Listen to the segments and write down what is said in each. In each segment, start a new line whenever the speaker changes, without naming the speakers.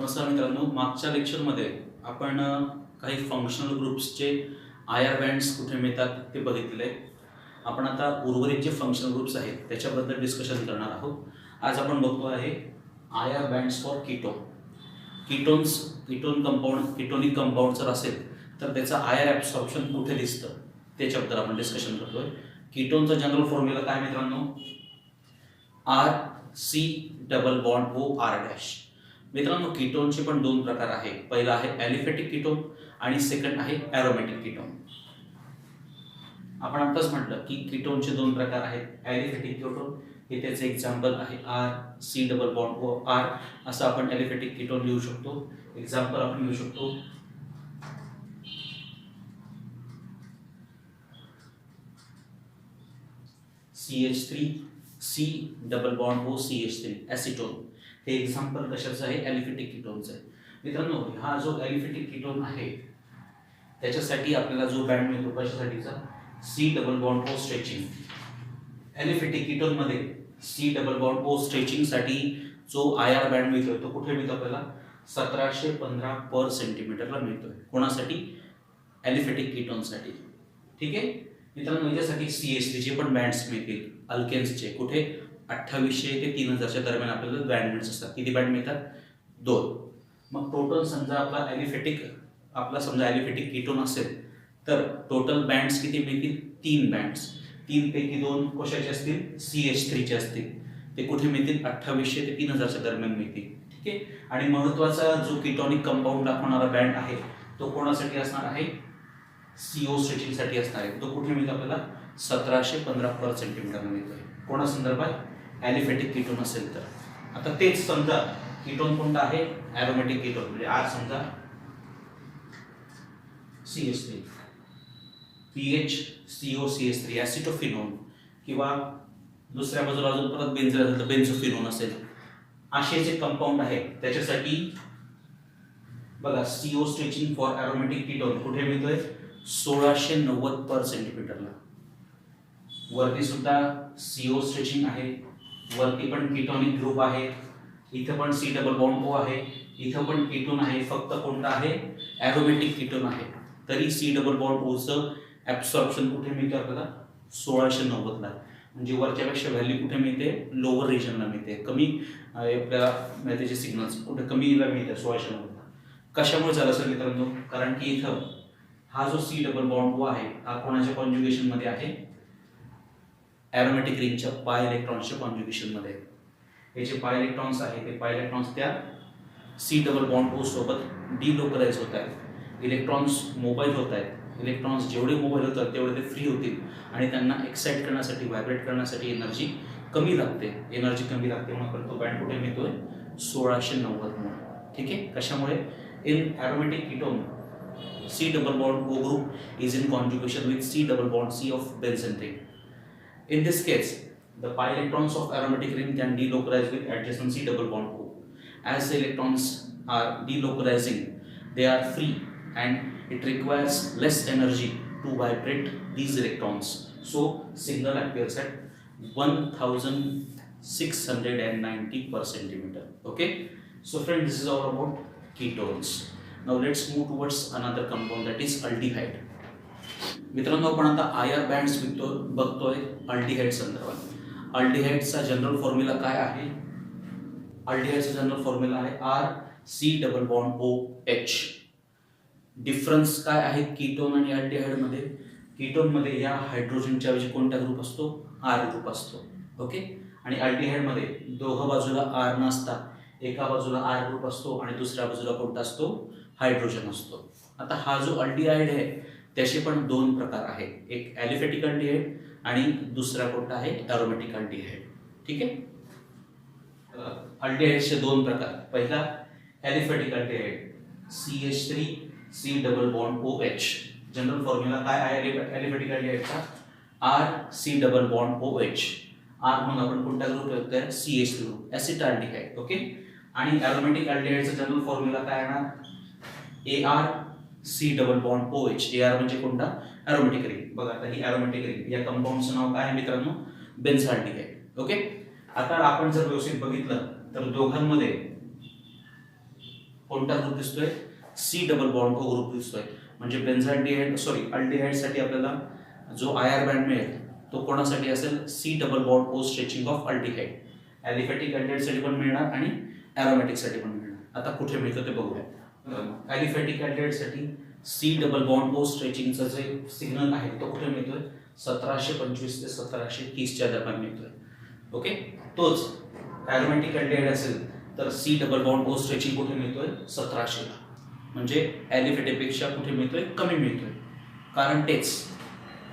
नमस्कार मित्रांनो, मागच्या लेक्चरमध्ये आपण काही फंक्शनल ग्रुप्सचे आय-आर बँड्स कुठे मिळतात ते बघितले. आपण आता उर्वरित जे फंक्शनल ग्रुप्स आहेत त्याच्याबद्दल डिस्कशन करणार आहोत. आज आपण बघतो आहे I-R bands for ketone. Ketonic compound जर असेल तर त्याचा आय-आर ॲब्सॉर्प्शन कुठे दिसतं त्याच्याबद्दल आपण डिस्कशन करतोय. कीटोनचा जनरल फॉर्म्युला काय मित्रांनो? RC double bond O R dash. मित्रांनो, कीटोनचे पण दोन प्रकार आहेत. पहिला आहे ॲलिफॅटिक कीटोन आणि सेकंड आहे ॲरोमॅटिक कीटोन. आपण आताच म्हटलं की कीटोनचे दोन प्रकार आहेत. ॲलिफॅटिक कीटोन हे त्याचे एक्झाम्पल आहे RC डबल बॉन्ड OR. असं आपण ॲलिफॅटिक कीटोन लिहू शकतो. एक्झाम्पल आपण लिहू शकतो CH3 C double bond O CH3 acetone. हे एक्झाम्पल कशाचं आहे? ॲलिफॅटिक कीटोनचं आहे. मित्रांनो, हा जो ॲलिफॅटिक कीटोन आहे त्याच्यासाठी आपल्याला जो बँड मिळतो कशासाठीचा? C double bond O stretching. Aliphatic कीटोनमध्ये C डबल बॉन्ड O स्ट्रेचिंगसाठी जो आय-आर बँड मिळतोय तो कुठे मिळतो आपल्याला? 1715 पर सेंटीमीटरला मिळतोय. कोणासाठी? ॲलिफॅटिक कीटोनसाठी. ठीक आहे मित्रांनो, याच्यासाठी CH3चे पण बँड्स मिळतील. अल्केन्सचे कुठे? 2800 ते 3000च्या दरम्यान आपल्याला बँड्स असतात. किती बँड मिळतात? 2. मग टोटल समजा आपला समजा ॲलिफॅटिक कीटोन असेल तर टोटल बँड्स किती मिळतील? 3 बँड्स. 3 पैकी 2 कशाचे असतील? CH3चे असतील. ते कुठे मिळतील? 2800 ते 3000च्या दरम्यान मिळतील. ठीक आहे. आणि महत्त्वाचा जो कीटोनिक कंपाऊंड दाखवणारा बँड आहे तो कोणासाठी असणार आहे? CO स्ट्रेचिंगसाठी असणार आहे. तो कुठे मिळतो आपल्याला? 1715 पर सेंटीमीटरला मिळतोय. कोणासंदर्भात? ॲलिफॅटिक कीटोन असेल तर. आता तेच समजा कीटोन कोणता आहे? Aromatic ketone. म्हणजे आज समजा CH3 PHCOCH3 ॲसिटोफिनोन किंवा दुसऱ्या बाजूला अजून परत बेन्झीन असेल तर बेन्झोफिनोन असेल. असे जे कंपाऊंड आहे त्याच्यासाठी बघा CO stretching for aromatic ketone कुठे मिळतोय? 1690 पर सेंटीमीटरला. वरती सुद्धा CO स्ट्रेचिंग आहे, वरती पण कीटोनिक ग्रुप आहे, इथं पण C डबल बॉन्ड O आहे, इथं पण कीटोन आहे. फक्त कोणता आहे? ॲरोमॅटिक कीटोन आहे. तरी C डबल बॉन्ड Oचं ॲब्सॉर्प्शन कुठे मिळते आपल्याला? 1690ला. म्हणजे वरच्यापेक्षा व्हॅल्यू कुठे मिळते? लोअर रिजनला मिळते. कमी आपल्याला त्याचे सिग्नल्स कुठे कमीला मिळते? 1690ला. कशामुळे झालं असेल मित्रांनो? कारण की इथं हा जो C डबल बॉन्ड O आहे हा कोणाच्या कॉन्ज्युगेशनमध्ये आहे? ॲरोमॅटिक रिंगच्या पाय इलेक्ट्रॉन्सच्या कॉन्ज्युगेशनमध्ये. हे जे पाय इलेक्ट्रॉन्स आहे ते पाय इलेक्ट्रॉन्स त्या C डबल बॉन्ड O सोबत डिलोकलाइज होत आहेत. इलेक्ट्रॉन्स मोबाईल होत आहेत. इलेक्ट्रॉन्स जेवढे मोबाईल होतात तेवढे ते फ्री होतील आणि त्यांना एक्साइट करण्यासाठी, व्हायब्रेट करण्यासाठी एनर्जी कमी लागते. म्हणून तो बँड कुठे मिळतोय? 1690 म्हणून. ठीक आहे. कशामुळे? In aromatic ketone C double bond O group is in conjugation with C double bond C of benzene ring. In this case, the pi electrons of aromatic ring can delocalize with adjacent C double bond O. As the electrons are delocalizing, they are free and it requires less energy to vibrate these electrons. So, signal appears at 1690 per centimeter. Okay. So, friends, this is all about ketones. Now let's move towards another compound that is aldehyde. मित्रांनो, आपण आता I-R bands बघतोय aldehyde संदर्भात. अल्डिहाइडचा general formula काय आहे? अल्डिहाइडचा general formula आहे RC double bond OH. Difference काय आहे कीटोन आणि अल्डिहाइडमध्ये? कीटोनमध्ये या हायड्रोजनच्या ऐवजी कोणता ग्रुप असतो? R ग्रुप असतो. ओके. आणि अल्डिहाइडमध्ये दोघं बाजूला R नसता, एका बाजूला R ग्रुप असतो आणि दुसऱ्या बाजूला कोणता असतो? हायड्रोजन असतो. आता हा जो अल्डिहाइड आहे त्याचे पण दोन प्रकार आहेत. एक ॲलिफॅटिक अल्डिहाइड आणि दुसरा कोणता आहे? Aromatic aldehyde. ठीक आहे. अल्डिहाइडचे दोन प्रकार. पहिला aliphatic aldehyde CH3 C double bond OH. General formula काय आहे ॲलिफॅटिक अल्डिहाइडचा? RC double bond OH. R म्हणून आपण कोणता ग्रुप घेतोय? CH group, acetaldehyde. ओके. आणि ॲरोमॅटिक अल्डिहाइडचा जनरल फॉर्म्युला काय येणार? ARC double bond OH. AR म्हणजे कोणता? Aromatic ring. बघा आता ही ॲरोमॅटिक रिंग, या कंपाऊंडचं नाव काय आहे मित्रांनो? बेन्झाल्डिहाइड. ओके. आता आपण जर व्यवस्थित बघितलं तर दोघांमध्ये कोणता ग्रुप दिसतोय? C double bond O group दिसतोय. म्हणजे अल्डिहाइडसाठी आपल्याला जो आयआर बँड मिळेल तो कोणासाठी असेल? C double bond O stretching of aldehyde. Aliphatic अल्डिहाइडसाठी पण मिळणार आणि ॲरोमॅटिकसाठी पण मिळणार. आता कुठे मिळतं ते बघूया. ॲलिफॅटिक अल्डिहाइडसाठी सी डबल बॉन्ड ओ स्ट्रेचिंगचा जे सिग्नल आहे तो कुठे मिळतोय? 1725 ते 1730 दरम्यान मिळतोय. ओके. तोच ॲरोमॅटिक अल्डिहाइड असेल तर C double bond O stretching कुठे मिळतोय? 1700 ला. म्हणजे ॲलिफॅटिकपेक्षा कुठे मिळतोय? कमी मिळतोय. कारण तेच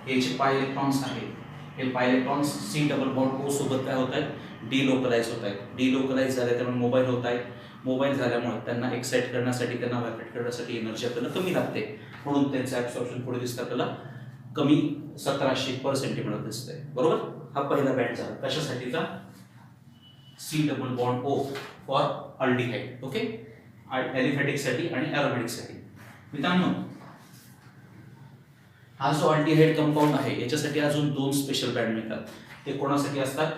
हे जे पाय इलेक्ट्रॉन्स आहेत हे pi electrons C double bond O सोबत काय होत आहेत? डिलोकलाइज होत आहेत. डिलोकलाइज झाले त्यामुळे मोबाईल होत आहेत. मोबाईल झाल्यामुळे त्यांना एक्साइट करण्यासाठी, त्यांना व्हायब्रेट करण्यासाठी एनर्जी आपल्याला कमी लागते. म्हणून त्यांचं ॲब्सॉर्प्शन पुढे दिसतं आपल्याला कमी 1700 दिसतंय. बरोबर. हा पहिला बँड झाला. कशासाठीचा? C double bond O for aldehyde. Okay. ॲलिफॅटिकसाठी आणि ॲरोमॅटिकसाठी. मित्रांनो, हा जो अल्डिहाइड कंपाऊंड आहे याच्यासाठी अजून 2 स्पेशल बँड मिळतात. ते कोणासाठी असतात?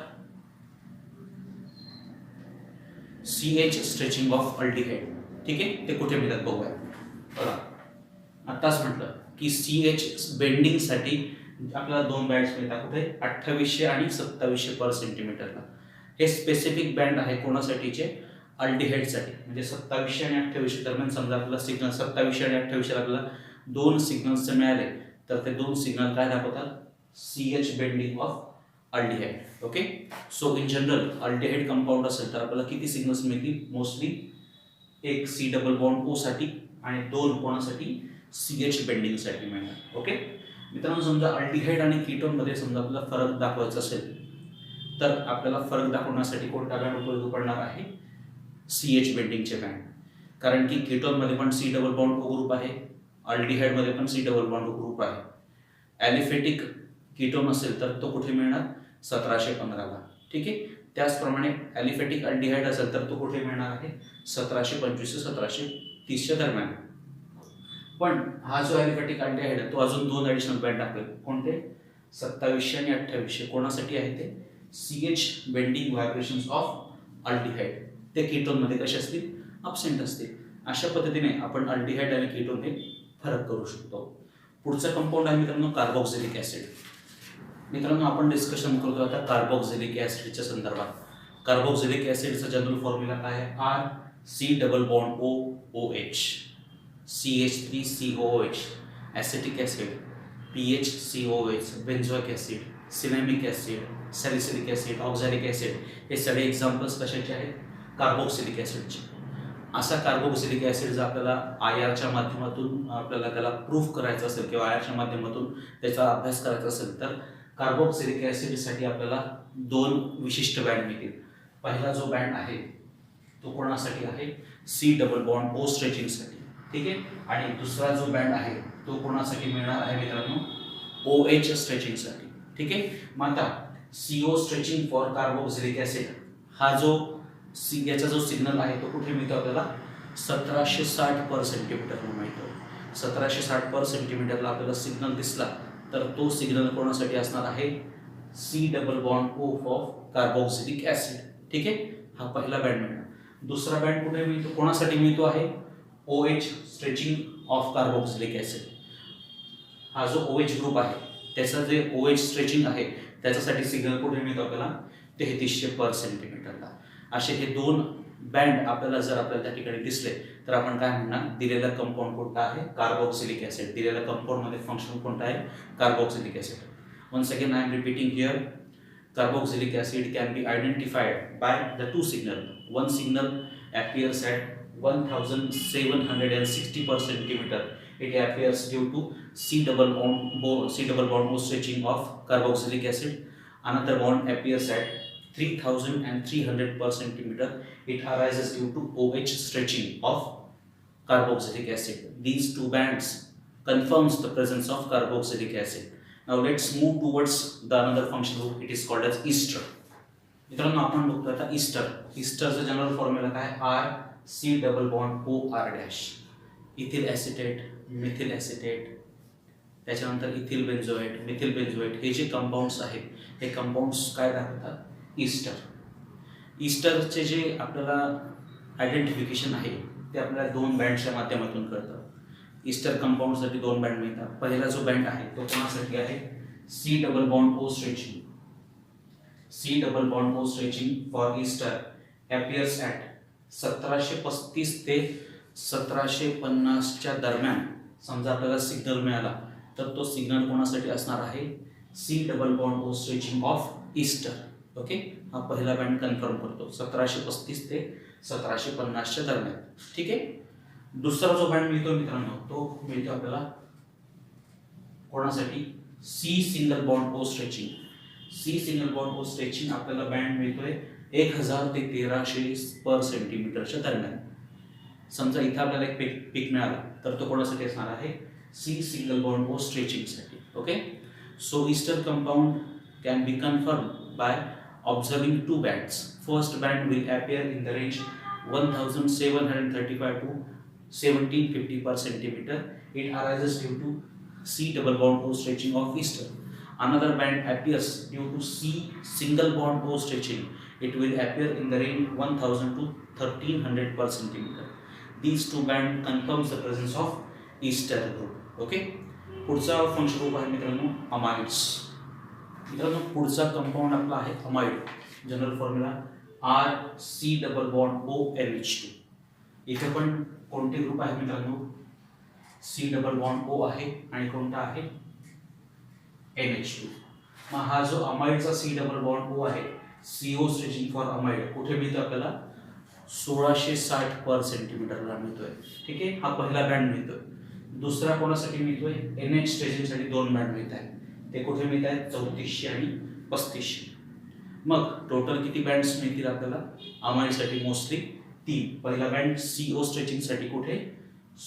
CH stretching of aldehyde. ठीक आहे. ते कुठे मिळतात बघूया. बघा, आत्ताच म्हटलं की CH बेंडिंगसाठी आपल्याला 2 बँड्स मिळतात. कुठे? 2800 आणि 2700 पर सेंटीमीटरला. हे स्पेसिफिक बँड आहे कोणासाठीचे? अल्डिहाइडसाठी. म्हणजे 2700 आणि 2800 दरम्यान समजा आपल्याला सिग्नल 2700 आणि 2800 आपल्याला 2 सिग्नल्स मिळाले तर ते 2 सिग्नल काय दाखवतात? CH bending of aldehyde. Okay. So in general aldehyde compound असेल तर आपल्याला किती सिग्नल्स मिळतील? मोस्टली एक सी डबल बॉन्ड ओ साठी आणि 2 कोणासाठी? CH बेंडिंगसाठी मिळणार. ओके. मित्रांनो, समजा अल्डिहाइड आणि कीटोन मध्ये समजा आपल्याला फरक दाखवायचा असेल तर आपल्याला फरक दाखवण्यासाठी कोणता बँड उपयोगी पडणार आहे? CH बेंडिंगचे बँड. कारण की कीटोनमध्ये पण C double bond O group आहे, अल्डिहाइडमध्ये पण C double bond O group आहे. ॲलिफॅटिक कीटोन असेल तर तो कुठे मिळणार? 1715 ला. ठीक आहे. त्याचप्रमाणे ॲलिफॅटिक अल्डिहाइड असेल तर तो कुठे मिळणार आहे? 1725 ते 1730 दरम्यान. पण हा जो ॲलिफॅटिक अल्डिहाइड आहे तो अजून 2 ॲडिशनल बँड टाकले. कोणते? 2700 आणि 2800. कोणासाठी आहे ते? CH bending vibrations of aldehyde. ते कीटोनमध्ये कसे असतील? अब्सेंट असतील. अशा पद्धतीने आपण अल्डिहाइड आणि कीटोन हे फरक करू शकतो. पुढचा कंपाऊंड आहे मित्रांनो कार्बोक्सिलिक ॲसिड. मित्रांनो, आपण डिस्कशन करतो आता कार्बोक्सिलिक ॲसिडच्या संदर्भात. कार्बोक्सिलिक ॲसिडचा जनरल फॉर्म्युला काय आहे? RC double bond OOH, CH3COOH. Acetic acid PHCOOH, benzoic acid, cinnamic acid, salicylic acid, oxalic acid. हे सगळे एक्झाम्पल्स कशाचे आहेत? कार्बोक्सिलिक ॲसिडचे. असा कार्बोक्सिलिक ॲसिड जर आपल्याला आयआरच्या माध्यमातून आपल्याला त्याला प्रूफ करायचं असेल किंवा आयआरच्या माध्यमातून त्याचा अभ्यास करायचा असेल तर कार्बोक्सिलिक ॲसिडसाठी आपल्याला 2 विशिष्ट बँड मिळतील. पहिला जो बँड आहे तो कोणासाठी आहे? सी डबल बॉन्ड ओ स्ट्रेचिंगसाठी. ठीक आहे. आणि दुसरा जो बँड आहे तो कोणासाठी मिळणार आहे मित्रांनो? OH स्ट्रेचिंगसाठी. ठीक आहे. मग आता CO stretching for carboxylic acid हा जो याचा जो सिग्नल आहे तो कुठे मिळतो आपल्याला? 1760 पर सेंटीमीटरला मिळतो. 1760 पर सेंटीमीटरला आपल्याला सिग्नल दिसला तर तो सिग्नल कोणासाठी असणार आहे? C double bond O of carboxylic acid. ठीक आहे. हा पहिला बँड मिळणार. दुसरा बँड कुठे मिळतो? कोणासाठी मिळतो आहे? OH stretching of carboxylic acid. हा जो OH ग्रुप आहे त्याचा जे OH स्ट्रेचिंग आहे त्याच्यासाठी सिग्नल कुठे मिळतो आपल्याला? 3300 पर सेंटीमीटरला. असे हे 2 बँड आपल्याला त्या ठिकाणी दिसले तर आपण काय म्हणणार? दिलेला कंपाऊंड कोणता आहे? Carboxylic acid. दिलेल्या कंपाऊंडमध्ये फंक्शन कोणता आहे? Carboxylic acid. Once again I am repeating here. Carboxylic acid can be identified by the 2 signals. One signal appears at 1760 per centimeter. It appears due to C double bond O stretching of carboxylic acid. Another bond appears at 3300 per centimeter. It arises due to OH stretching of carboxylic acid. These 2 bands confirms the presence of carboxylic acid. Now let's move towards the another function group. It is called as ester. मित्रांनो, आपण बघतो आता Easter. ईस्टरचा general formula काय? RC double bond OR dash. Ethyl acetate, methyl acetate, त्याच्यानंतर ethyl benzoate, methyl benzoate हे जे compounds आहेत हे कंपाऊंड्स काय दाखवतात? ईस्टर. ईस्टरचे जे आपल्याला आयडेंटिफिकेशन आहे ते आपल्याला दोन बँडच्या माध्यमातून कळतं. ईस्टर कंपाऊंडसाठी दोन बँड मिळतात. पहिला जो बँड आहे तो कोणासाठी आहे? C double bond O stretching. C double bond O stretching for ester appears at 1735 ते 1750च्या दरम्यान. समजा आपल्याला सिग्नल मिळाला तर तो सिग्नल कोणासाठी असणार आहे? C double bond O stretching of ester. Okay, हा पहिला बँड कन्फर्म करतो 1735 ते 1750च्या दरम्यान. ठीक आहे. दुसरा जो बँड मिळतो मित्रांनो तो मिळतो आपल्याला कोणासाठी? C single bond O stretching. C single bond O stretching आपल्याला बँड मिळतोय 1000 ते 1300 पर सेंटीमीटरच्या दरम्यान. समजा इथं आपल्याला एक पीक मिळाला तर तो कोणासाठी असणार आहे? सी सिंगल बॉन्ड ओ स्ट्रेचिंगसाठी. Okay, so ester compound can be confirm by observing two bands. First band will appear in the range 1735 to 1750 per centimeter. It arises due to C double bond O stretching of Easter. Another band appears due to C single bond O stretching. It will appear in the range 1000 to 1300 per centimeter. These two band confirms the presence of Easter group. Okay. पुढचा function group आहे मित्रांनो amides. मित्रांनो पुढचा compound आपला आहे amide. General formula RC double bond ONH2. इथे पण कोणते ग्रुप आहे मित्रांनो? C डबल बॉन्ड O आहे आणि कोणता आहे? NH2. मग हा जो अमाइडचा C डबल बॉन्ड O आहे CO स्ट्रेचिंग फॉर अमाइड कुठे मिळतो आपल्याला? 1660 पर सेंटीमीटरला मिळतोय. ठीक आहे, हा पहिला बँड मिळतोय. दुसरा कोणासाठी मिळतोय? NH स्ट्रेचिंगसाठी दोन बँड मिळत आहेत. ते कुठे मिळत आहेत? 3400 आणि 3500. मग टोटल किती बँड्स मिळतील आपल्याला अमाइडसाठी? मोस्टली 3. पहिला बँड CO स्ट्रेचिंगसाठी कुठे?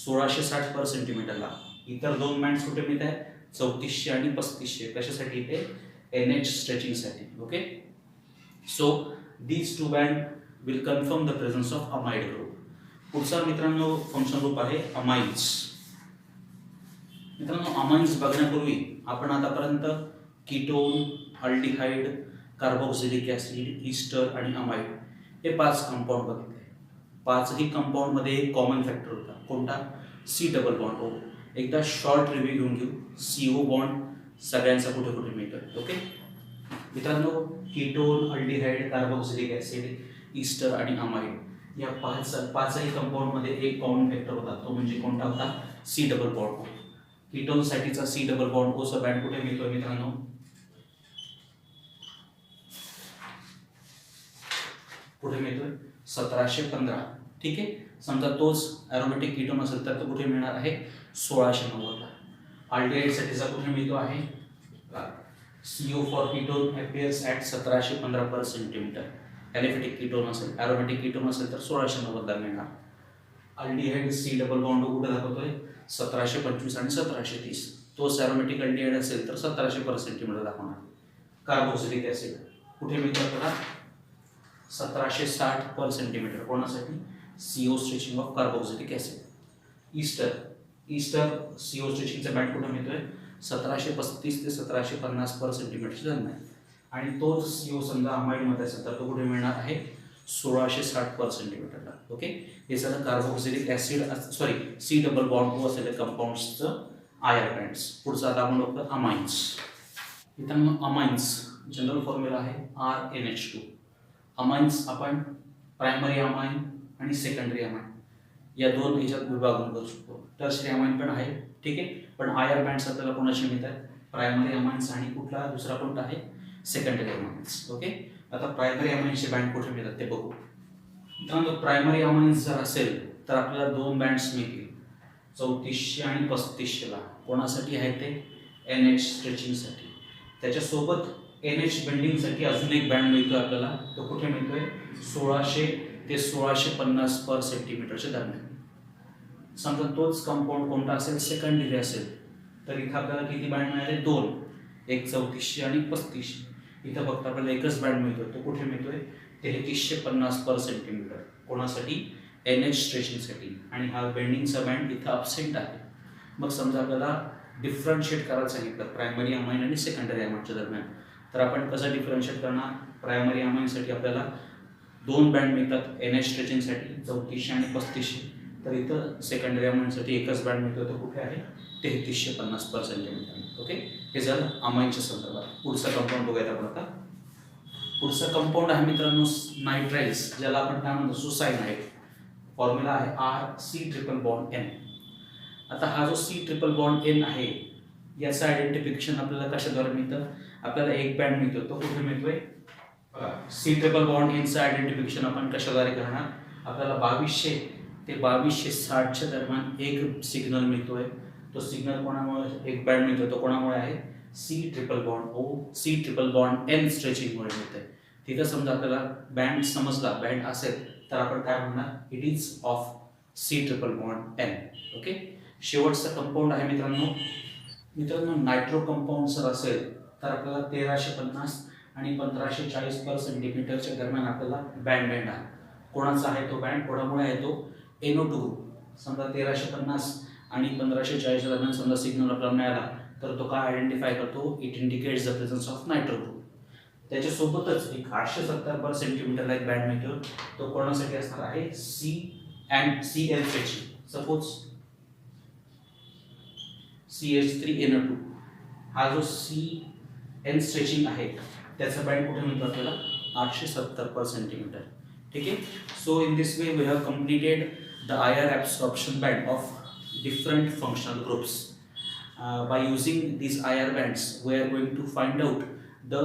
1660 पर सेंटीमीटरला. इतर दोन बँड्स कुठे मिळत आहेत? 3400 आणि 3500. कशासाठी? ते NH स्ट्रेचिंगसाठी. Okay, so these two band will confirm the presence of amide group. पुढचा मित्रांनो फंक्शन ग्रुप आहे अमाइन्स. मित्रांनो अमाइन्स बघण्यापूर्वी आपण आतापर्यंत ketone, aldehyde, carboxylic acid, ester आणि अमाइड हे 5 कंपाऊंड बघितले. 5ही कंपाऊंडमध्ये एक कॉमन फॅक्टर होता. कोणता? C double bond O. एकदा शॉर्ट रिव्ह्यू घेऊन घेऊ. CO बॉन्ड सगळ्यांचा कुठे कुठे मिळतो. ओके मित्रांनो, ketone, aldehyde, carboxylic acid, ester आणि अमाइड या 5ही कंपाऊंडमध्ये एक कॉमन फॅक्टर होता. तो म्हणजे कोणता होता? C double bond O. कीटोनसाठीचा सी डबल बॉन्ड ओचा बँड कुठे मिळतोय मित्रांनो? कुठे मिळतोय? 1715. ठीक आहे, समजा तोच ॲरोमॅटिक कीटोन असेल तर तो कुठे मिळणार आहे? 1690ला. अल्डिहाइडसाठीचा कुठे मिळतो आहे? CO for ketone appears at 1715 per centimetre. ॲलिफेटिक ketone असेल, ॲरोमॅटिक कीटोन असेल तर 1690ला मिळणार. अल्डिहाइड सी डबल बॉन्ड कुठे दाखवतोय? 1725 आणि 1730. तोच ॲरोमॅटिक अल्डिहाइड असेल तर 1700 पर सेंटीमीटर दाखवणार. कार्बोक्सिलिक ऍसिड कुठे मिळतो आपल्याला? 1760 पर सेंटीमीटर. कोणासाठी? CO stretching of carboxylic acid. Ester CO स्ट्रेचिंगचा बँड कुठे मिळतोय? 1735 ते 1750 पर सेंटीमीटरच्या दरम्यान. आणि तोच CO समजा अमाइडमध्ये असेल तर तो कुठे मिळणार आहे? 1660 पर सेंटीमीटरला. ओके, हे सगळं carboxylic acid C double bond O असलेल्या कंपाऊंड्सचं आयर बँड्स. पुढचा आता आपण बघतो अमाइन्स. मित्रांनो अमाइन्स जनरल फॉर्म्युला आहे RNH2. अमाइन्स आपण प्रायमरी अमाइन आणि सेकंडरी अमाइन या दोन ह्याच्यात विभागून करू शकतो. टर्शरी अमाइन पण आहे. ठीक आहे, पण आयर बँड्स आपल्याला कोणाचे मिळतात? प्रायमरी अमाइन्स आणि कुठला दुसरा कोणता आहे? Secondary amines. ओके, आता प्रायमरी अमाइन्सचे बँड कुठे मिळतात ते बघू. मित्रांनो प्रायमरी अमाइन्स जर असेल तर आपल्याला दोन बँड्स मिळतील 3400 आणि 3500ला. कोणासाठी आहे ते? NH स्ट्रेचिंगसाठी. त्याच्यासोबत NH बेंडिंगसाठी अजून एक बँड मिळतो आपल्याला. तो कुठे मिळतोय? 1600 ते 1650 पर सेंटीमीटरच्या दरम्यान. समजा तोच कंपाऊंड कोणता असेल? सेकंडरी असेल तर इथं आपल्याला किती बँड मिळाले? 2. एक 3400 आणि 3500. इथं फक्त आपल्याला एकच बँड मिळतोय. तो कुठे मिळतोय? 3350 पर सेंटीमीटर. कोणासाठी? NH स्ट्रेचिंगसाठी. आणि हा बेंडिंगचा बँड इथं अब्सेंट आहे. मग समजा आपल्याला डिफरन्शिएट करायला सांगितलं प्रायमरी अमाइन आणि सेकंडरी अमाइनच्या दरम्यान, तर आपण कसं डिफरन्शिएट करणार? प्रायमरी अमाइनसाठी आपल्याला दोन बँड मिळतात NH स्ट्रेचिंगसाठी 3400 आणि 3500. तर इथं सेकंडरी अमाईनसाठी एकच बँड मिळतो, तो कुठे आहे 3350 ओके. हे झालं अमाईनच्या संदर्भात. पुढचा कंपाऊंड बघूयात आपण आता. पुढचा कंपाऊंड आहे मित्रांनो नायट्राइल्स, ज्याला आपण काय म्हणतो सुसायनाइड. फॉर्म्युला आहे RC∼N. आता हा जो C∼N आहे याचं आयडेंटिफिकेशन आपल्याला कशाद्वारे मिळतं, आपल्याला एक बँड मिळतो, तो कुठे मिळतोय C∼N चं आयडेंटिफिकेशन आपण कशाद्वारे करणार, आपल्याला 2200 ते 2260च्या दरम्यान एक सिग्नल मिळतोय. तो सिग्नल कोणामुळे एक बँड मिळतो, तो कोणामुळे आहे C∼N स्ट्रेचिंगमुळे मिळतंय. तिथं समजा आपल्याला बँड समजला, बँड असेल तर आपण काय म्हणणार, it is of C∼N. Okay. शेवटचा कंपाऊंड आहे मित्रांनो नायट्रो कंपाऊंड जर असेल तर आपल्याला 1350 आणि 1540 दरम्यान आपल्याला बँड मिळणार. कोणाचा आहे तो बँड, कोणामुळे आहे तो NO2 ग्रुप. समजा 1350 आणि 1540 दरम्यान समजा सिग्नल आपल्याला मिळाला तर तो काय आयडेंटिफाय करतो, it indicates the presence of nitro group. त्याच्यासोबतच एक 870 एक बँड मिळतो, तो कोणासाठी असणार आहे CL स्ट्रेचिंग. सपोज CH3NO2 हा जो CN स्ट्रेचिंग आहे त्याचा बँड कुठे मिळतो आपल्याला 870 ठीक आहे. So in this way we have completed the IR absorption band of different functional groups. By using these IR bands we are going to find out the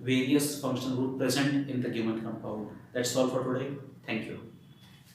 various functional group present in the given compound. That's all for today. Thank you.